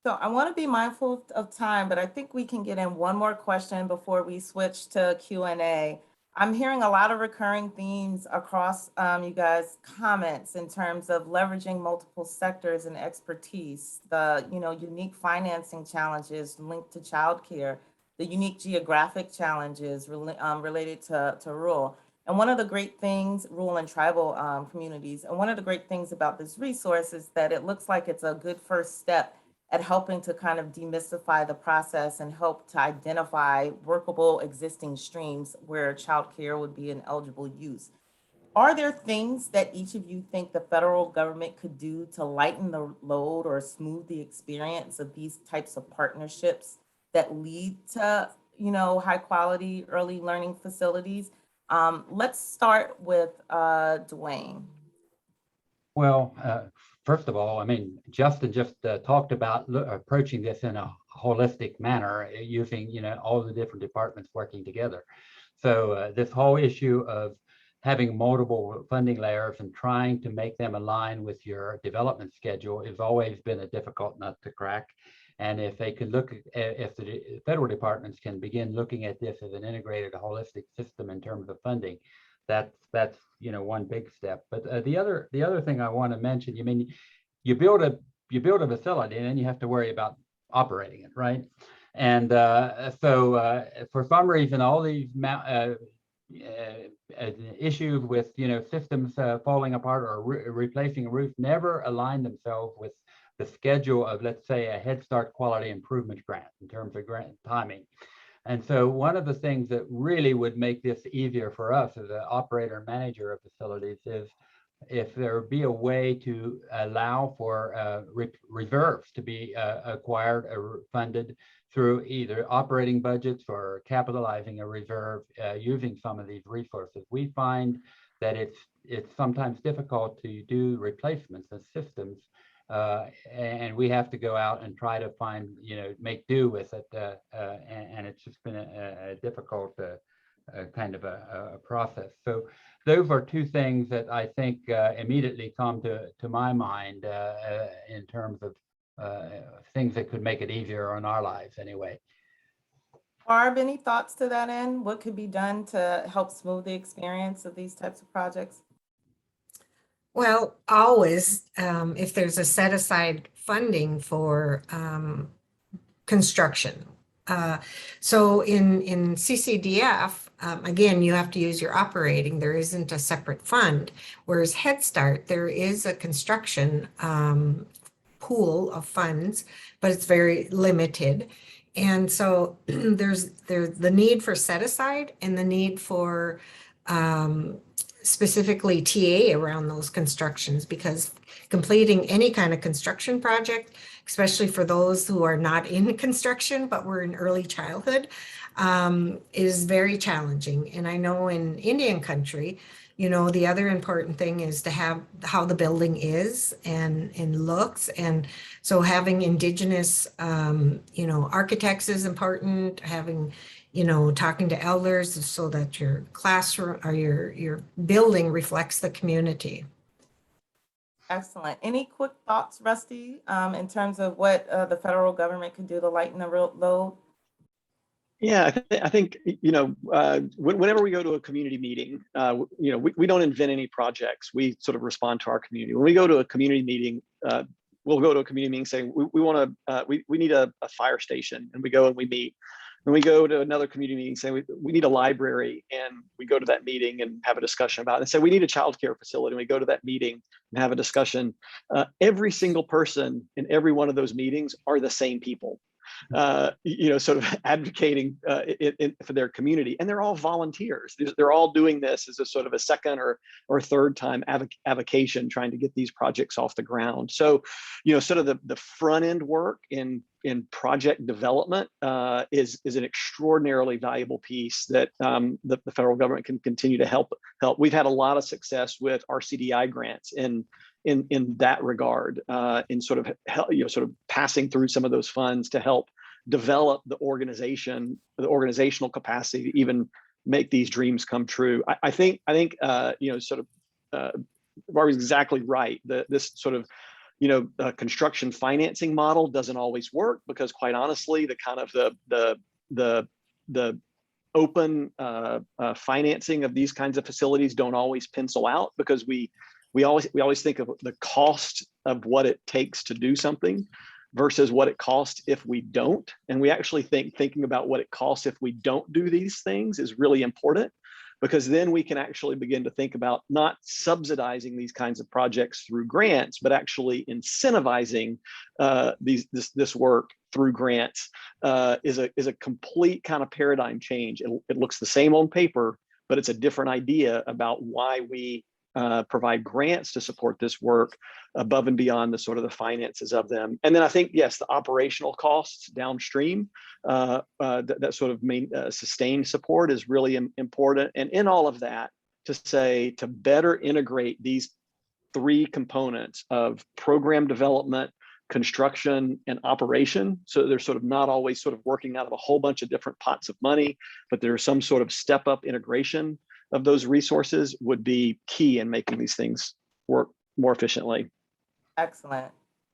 So I want to be mindful of time, but I think we can get in one more question before we switch to Q&A. I'm hearing a lot of recurring themes across you guys' comments in terms of leveraging multiple sectors and expertise, the unique financing challenges linked to childcare, the unique geographic challenges related to rural. And one of the great things, rural and tribal communities, and one of the great things about this resource is that it looks like it's a good first step at helping to kind of demystify the process and help to identify workable existing streams where childcare would be an eligible use. Are there things that each of you think the federal government could do to lighten the load or smooth the experience of these types of partnerships that lead to, high quality early learning facilities? Let's start with Dwayne. Well, first of all, I mean, Justin just talked about approaching this in a holistic manner, using, all the different departments working together. So this whole issue of having multiple funding layers and trying to make them align with your development schedule has always been a difficult nut to crack. And if they could look at, if the federal departments can begin looking at this as an integrated, holistic system in terms of funding, that's one big step. But the other thing I want to mention, you build a facility and then you have to worry about operating it, right? And so for some reason, all these issues with systems falling apart or replacing a roof never align themselves with the schedule of, let's say, a Head Start quality improvement grant in terms of grant timing. And so one of the things that really would make this easier for us as an operator manager of facilities is if there be a way to allow for reserves to be acquired or funded through either operating budgets or capitalizing a reserve using some of these resources. We find that it's sometimes difficult to do replacements of systems, and we have to go out and try to find, make do with it, and it's just been a difficult kind of a process. So those are two things that I think immediately come to my mind in terms of things that could make it easier on our lives anyway. Barb, any thoughts to that end? What could be done to help smooth the experience of these types of projects? Well, always, if there's a set aside funding for construction. So in CCDF, again, you have to use your operating. There isn't a separate fund. Whereas Head Start, there is a construction pool of funds, but it's very limited. And so there's the need for set aside and the need for specifically TA around those constructions, because completing any kind of construction project, especially for those who are not in construction but were in early childhood, is very challenging. And I know in Indian country, you know, the other important thing is to have how the building is and looks. And so having indigenous, you know, architects is important, having, you know, talking to elders so that your classroom or your building reflects the community. Excellent. Any quick thoughts, Rusty, in terms of what the federal government can do to lighten the load? Yeah, I think, you know, whenever we go to a community meeting, you know, we don't invent any projects. We sort of respond to our community. When we go to a community meeting, we'll go to a community meeting saying, we need a fire station, and we go and we meet. And we go to another community meeting saying, we need a library, and we go to that meeting and have a discussion about it. And say, we need a childcare facility, and we go to that meeting and have a discussion. Every single person in every one of those meetings are the same people. You know, sort of advocating for their community, and they're all volunteers. They're all doing this as a sort of a second or third time avocation, trying to get these projects off the ground. So, you know, sort of the front end work in project development is an extraordinarily valuable piece that the federal government can continue to help. We've had a lot of success with our CDI grants in that regard, in sort of sort of passing through some of those funds to help develop the organizational capacity to even make these dreams come true. I think you know, sort of Barbara's exactly right. This sort of, you know, construction financing model doesn't always work, because quite honestly, the kind of the open financing of these kinds of facilities don't always pencil out, because we always think of the cost of what it takes to do something versus what it costs if we don't. And we actually thinking about what it costs if we don't do these things is really important, because then we can actually begin to think about not subsidizing these kinds of projects through grants, but actually incentivizing this work through grants is a complete kind of paradigm change. It looks the same on paper, but it's a different idea about why we provide grants to support this work above and beyond the sort of the finances of them. And then I think, yes, the operational costs downstream, that sort of sustained support is really important. And in all of that, to better integrate these three components of program development, construction, and operation. So they're sort of not always sort of working out of a whole bunch of different pots of money, but there's some sort of step up integration of those resources would be key in making these things work more efficiently. Excellent.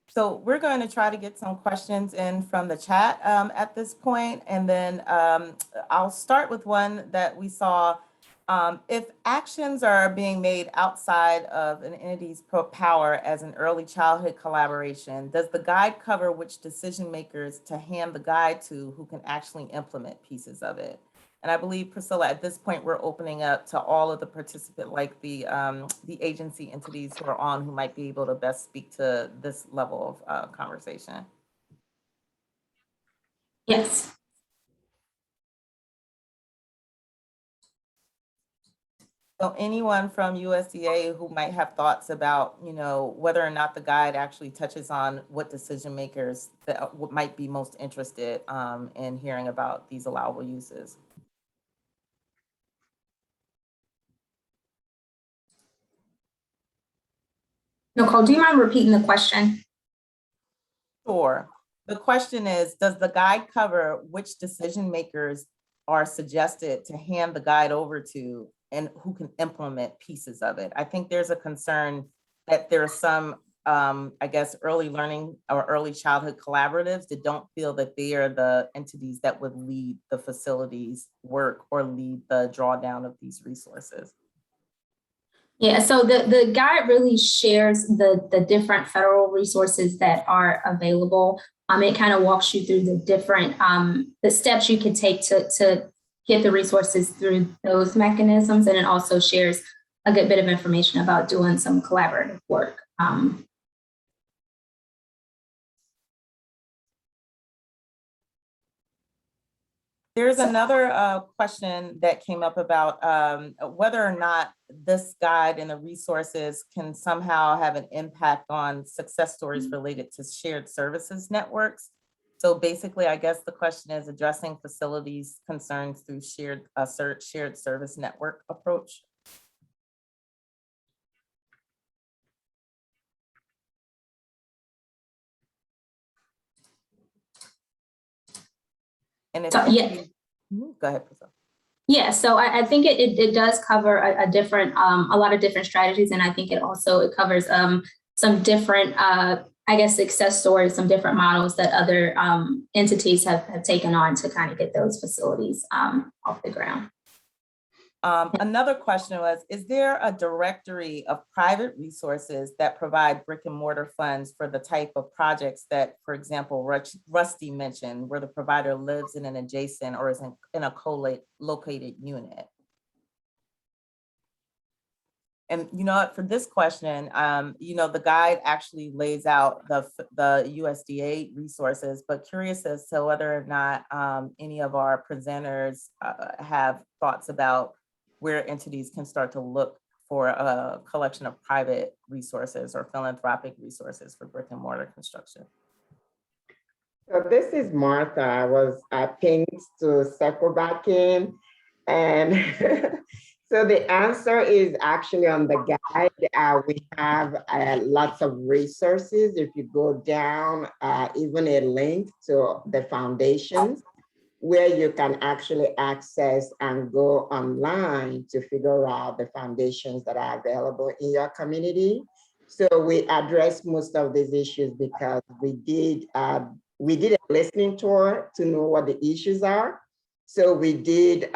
So we're going to try to get some questions in from the chat at this point, and then I'll start with one that we saw. If actions are being made outside of an entity's power as an early childhood collaboration, does the guide cover which decision makers to hand the guide to who can actually implement pieces of it? And I believe, Priscilla, at this point, we're opening up to all of the participants, like the agency entities who are on, who might be able to best speak to this level of conversation. Yes. So anyone from USDA who might have thoughts about, you know, whether or not the guide actually touches on what decision makers that might be most interested in hearing about these allowable uses. Nicole, do you mind repeating the question? Sure. The question is, does the guide cover which decision makers are suggested to hand the guide over to and who can implement pieces of it? I think there's a concern that there are some, I guess, early learning or early childhood collaboratives that don't feel that they are the entities that would lead the facilities work or lead the drawdown of these resources. Yeah, so the guide really shares the different federal resources that are available. It kind of walks you through the different the steps you can take to get the resources through those mechanisms. And it also shares a good bit of information about doing some collaborative work. There's another question that came up about whether or not this guide and the resources can somehow have an impact on success stories related to shared services networks. So basically, I guess the question is addressing facilities concerns through shared service network approach. And if So, yeah. Go ahead, Priscilla. Yeah, so I think it does cover a lot of different strategies, and I think it covers some different I guess success stories, some different models that other entities have taken on to kind of get those facilities off the ground. Another question was, is there a directory of private resources that provide brick and mortar funds for the type of projects that, for example, Rusty mentioned, where the provider lives in an adjacent or is in a co-located unit? And you know what, for this question, the guide actually lays out the USDA resources, but curious as to whether or not any of our presenters have thoughts about where entities can start to look for a collection of private resources or philanthropic resources for brick and mortar construction. So this is Martha. I pinged to circle back in, and so the answer is actually on the guide. We have lots of resources. If you go down, even a link to the foundations, where you can actually access and go online to figure out the foundations that are available in your community. So we address most of these issues because we did a listening tour to know what the issues are. So we did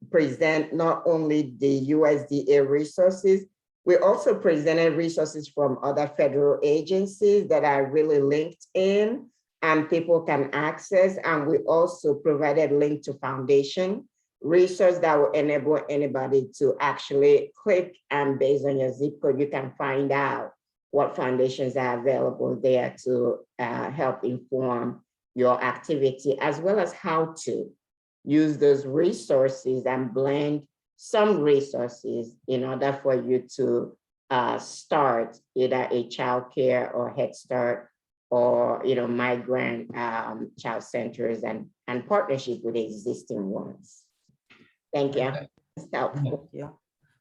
present not only the USDA resources, we also presented resources from other federal agencies that are really linked in and people can access. And we also provided link to foundation resource that will enable anybody to actually click, and based on your zip code, you can find out what foundations are available there to help inform your activity, as well as how to use those resources and blend some resources in order for you to start either a childcare or Head Start or migrant child centers and partnership with existing ones. Thank you. Thank you.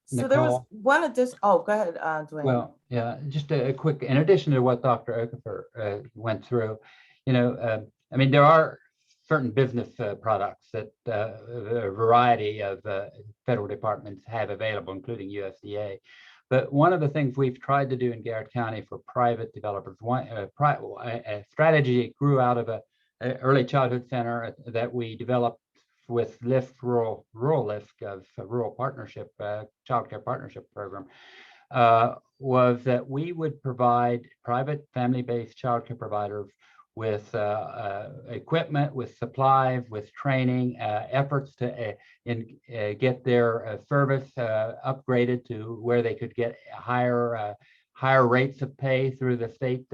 So Nicole? there was one addition. Oh, go ahead, Dwayne. Well, yeah, just a quick, in addition to what Dr. Okafor went through, I mean, there are certain business products that a variety of federal departments have available, including USDA. But one of the things we've tried to do in Garrett County for private developers, a strategy grew out of an early childhood center that we developed with LIFT, Rural LIFT of Rural Partnership, Child Care Partnership Program, was that we would provide private family-based child care providers with equipment, with supply, with training, efforts to get their service upgraded to where they could get higher rates of pay through the state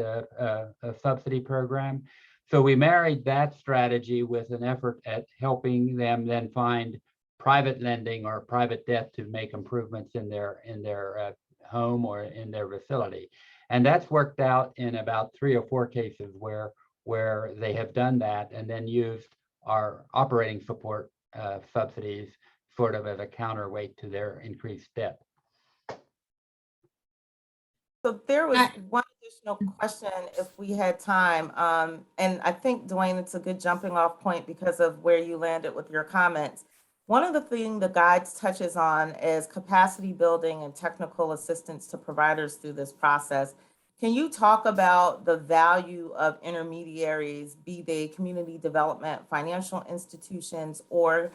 subsidy program. So we married that strategy with an effort at helping them then find private lending or private debt to make improvements in their home or in their facility. And that's worked out in about 3 or 4 cases where they have done that and then used our operating support subsidies sort of as a counterweight to their increased debt. So there was one additional question if we had time. And I think, Dwayne, it's a good jumping off point because of where you landed with your comments. One of the things the guide touches on is capacity building and technical assistance to providers through this process. Can you talk about the value of intermediaries, be they community development, financial institutions, or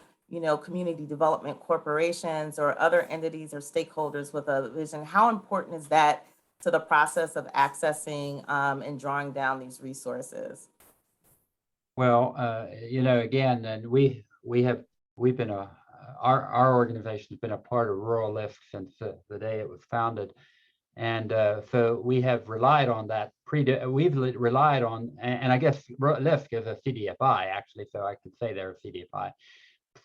community development corporations or other entities or stakeholders with a vision? How important is that to the process of accessing and drawing down these resources? Well, again, and we we've been our organization has been a part of Rural Lift since the day it was founded. And so we have relied on that. We've relied on, and I guess Lift is a CDFI actually, so I could say they're a CDFI.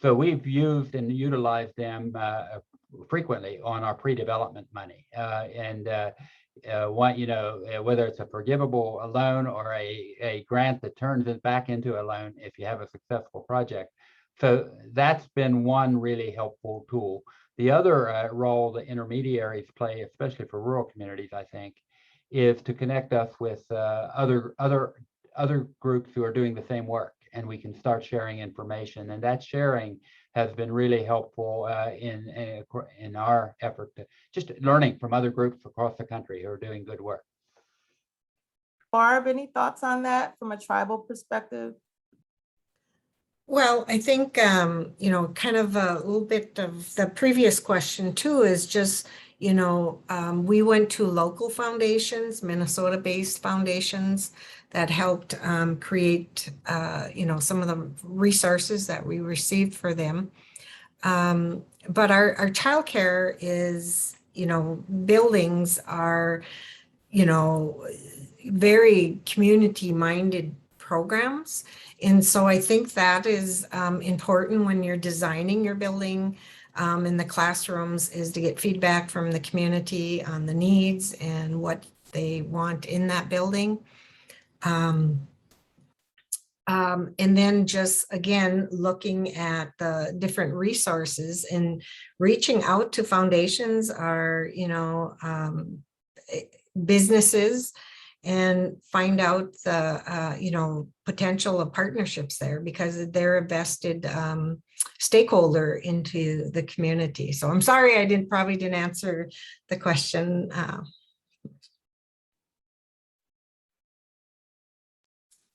So we've used and utilized them frequently on our pre-development money. Whether it's a forgivable loan or a grant that turns it back into a loan if you have a successful project. So that's been one really helpful tool. The other role that intermediaries play, especially for rural communities, I think, is to connect us with other groups who are doing the same work, and we can start sharing information. And that sharing has been really helpful in our effort to just learning from other groups across the country who are doing good work. Barb, any thoughts on that from a tribal perspective? Well, I think, kind of a little bit of the previous question too is just, we went to local foundations, Minnesota-based foundations that helped create, some of the resources that we received for them. But our childcare is, buildings are, very community-minded programs. And so I think that is important when you're designing your building in the classrooms, is to get feedback from the community on the needs and what they want in that building. And then just, again, looking at the different resources and reaching out to foundations or, businesses, and find out the, potential of partnerships there, because they're a vested stakeholder into the community. So I'm sorry, I probably didn't answer the question.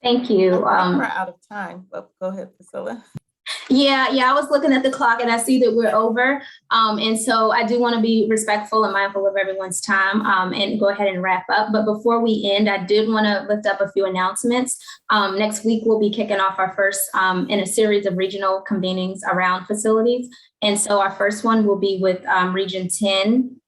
Thank you. I think we're out of time, but go ahead, Priscilla. Yeah, I was looking at the clock and I see that we're over. And so I do want to be respectful and mindful of everyone's time and go ahead and wrap up. But before we end, I did want to lift up a few announcements. Next week, we'll be kicking off our first in a series of regional convenings around facilities. And so our first one will be with Region 10,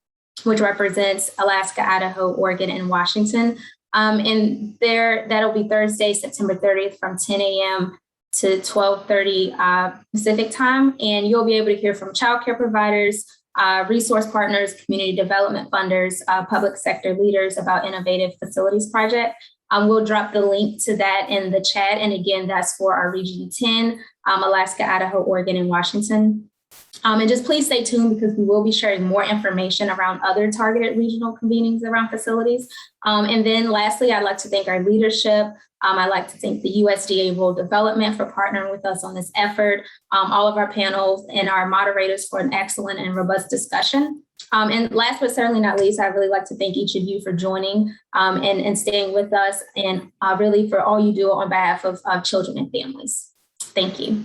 which represents Alaska, Idaho, Oregon, and Washington. And that'll be Thursday, September 30th from 10 a.m. to 12:30 Pacific time. And you'll be able to hear from childcare providers, resource partners, community development funders, public sector leaders about innovative facilities project. We'll drop the link to that in the chat. And again, that's for our Region 10, Alaska, Idaho, Oregon, and Washington. And just please stay tuned, because we will be sharing more information around other targeted regional convenings around facilities. And then lastly, I'd like to thank our leadership. I'd like to thank the USDA Rural Development for partnering with us on this effort, all of our panels and our moderators for an excellent and robust discussion. And last but certainly not least, I'd really like to thank each of you for joining and staying with us, and really for all you do on behalf of children and families. Thank you.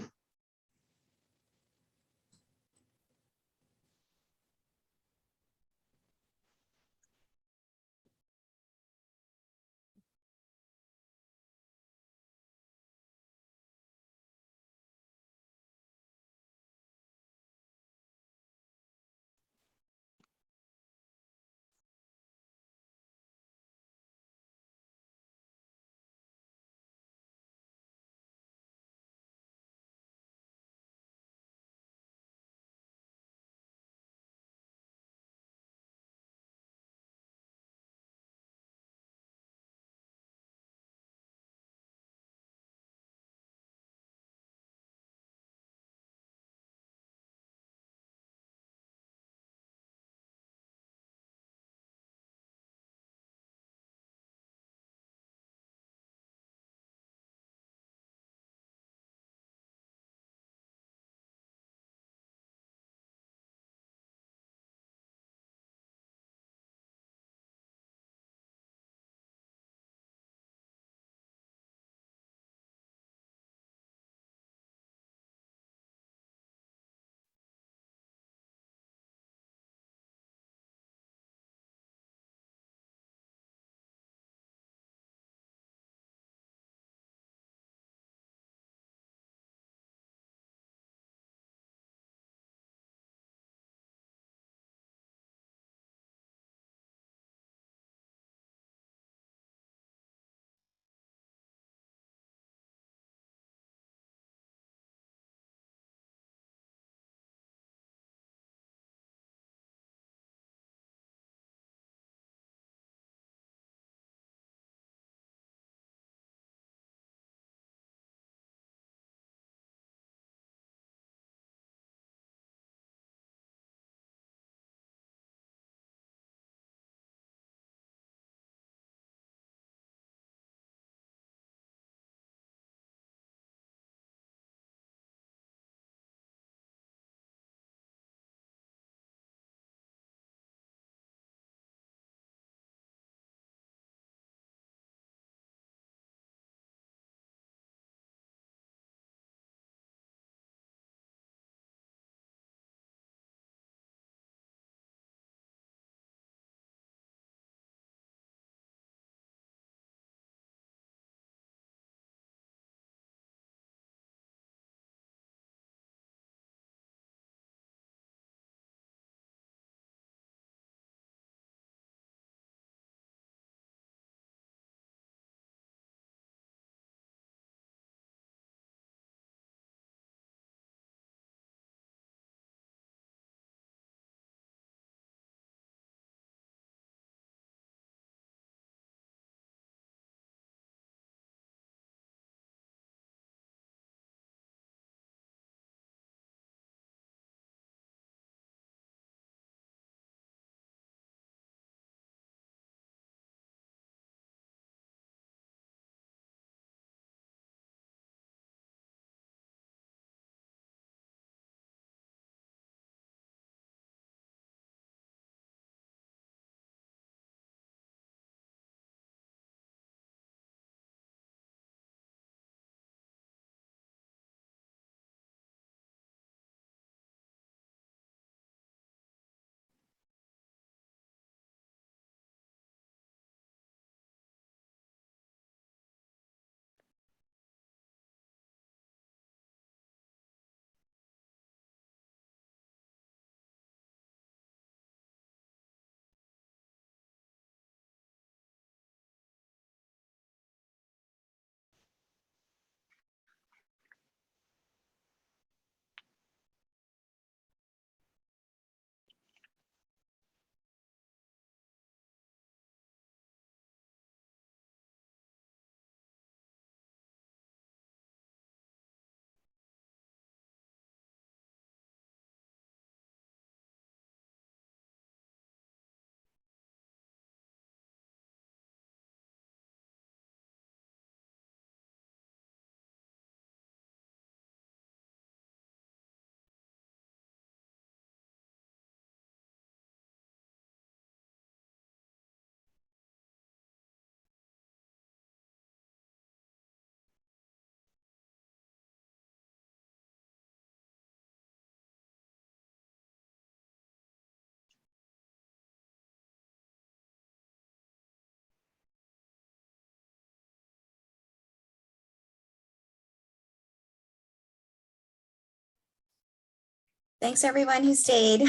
Thanks everyone who stayed.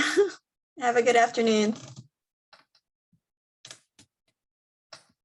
Have a good afternoon.